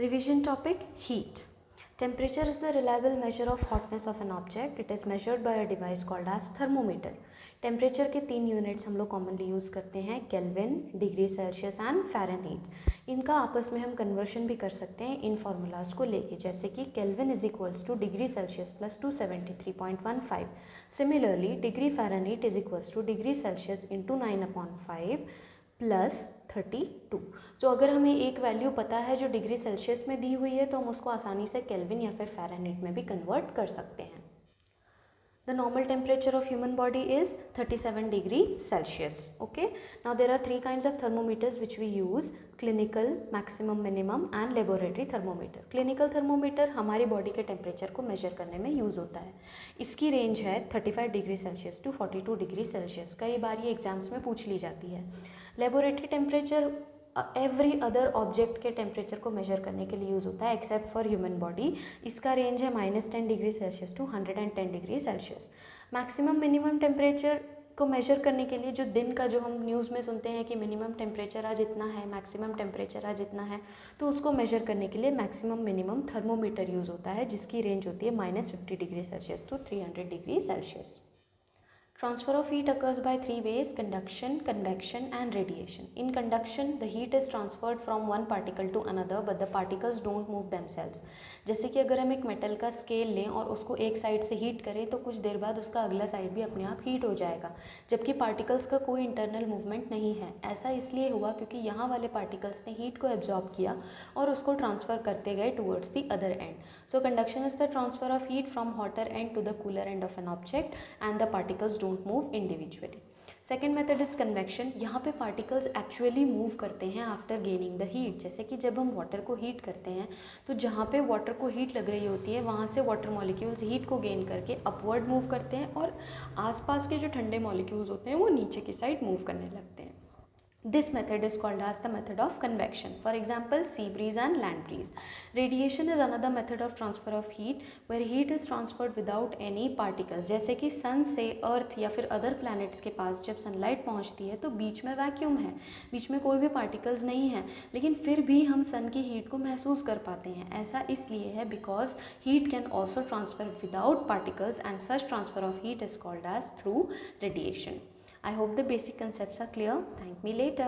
Revision topic: heat. Temperature is the reliable measure of hotness of an object. It is measured by a device called as thermometer. Temperature के 3 units हम लोग commonly use करते हैं, kelvin, degree Celsius and Fahrenheit. इनका आपस में हम conversion भी कर सकते हैं इन फार्मूलाज को लेके, जैसे कि kelvin is equals two degree Celsius plus 273.15। Similarly degree Fahrenheit is equals two degree Celsius into 9/5 plus 32। तो अगर हमें एक वैल्यू पता है जो डिग्री सेल्सियस में दी हुई है तो हम उसको आसानी से केल्विन या फिर फ़ारेनहीट में भी कन्वर्ट कर सकते हैं। The normal temperature of human body is 37 degree Celsius. Okay. Now there are 3 kinds of thermometers which we use: clinical, maximum minimum and laboratory thermometer. Clinical thermometer हमारी बॉडी के temperature को measure करने में use होता है। इसकी range है 35 degree Celsius to 42 degree Celsius. कई बार ये एग्जाम्स में पूछ ली जाती है। Laboratory temperature every other object के टेम्परेचर को मेजर करने के लिए यूज़ होता है एक्सेप्ट फॉर ह्यूमन बॉडी। इसका रेंज है -10 degree Celsius to 110 degree Celsius. Maximum minimum temperature को मेजर करने के लिए जो दिन का, जो हम न्यूज़ में सुनते हैं कि मिनिमम टेम्परेचर आज इतना है, मैक्सिमम टेम्परेचर आज इतना है, तो उसको मेजर करने के लिए मैक्सिमम मिनिमम थर्मोमीटर यूज़ होता है, जिसकी रेंज होती है -50 degree Celsius to 300 degree Celsius. Transfer of heat occurs by 3 ways: conduction, convection and radiation. In conduction, the heat is transferred from one particle to another but the particles don't move themselves. जैसे कि अगर हम एक metal का scale लें और उसको एक साइड से हीट करें तो कुछ देर बाद उसका अगला साइड भी अपने आप हीट हो जाएगा, जबकि पार्टिकल्स का कोई इंटरनल मूवमेंट नहीं है। ऐसा इसलिए हुआ क्योंकि यहाँ वाले पार्टिकल्स ने हीट को एब्जॉर्ब किया और उसको ट्रांसफ़र करते गए towards the other end. So conduction is the transfer of heat from hotter end to the cooler end of an object and the particles don't move individually. Second method is convection. यहाँ पे particles actually move करते हैं after gaining the heat. जैसे कि जब हम water को heat करते हैं तो जहाँ पे वाटर को हीट लग रही होती है वहाँ से वाटर मॉलिक्यूल्स हीट को गेन करके अपवर्ड मूव करते हैं और आसपास के जो ठंडे मॉलिक्यूल्स होते हैं वो नीचे की साइड मूव करने लगते हैं। This method is called as the method of convection. For example, sea breeze and land breeze. Radiation is another method of transfer of heat where heat is transferred without any particles. जैसे कि सन से अर्थ या फिर other planets के पास जब sunlight पहुंचती है तो बीच में वैक्यूम है, बीच में कोई भी पार्टिकल्स नहीं है, लेकिन फिर भी हम सन की हीट को महसूस कर पाते हैं। ऐसा इसलिए है because heat can also transfer without particles and such transfer of heat is called as through radiation. I hope the basic concepts are clear. Thank me later.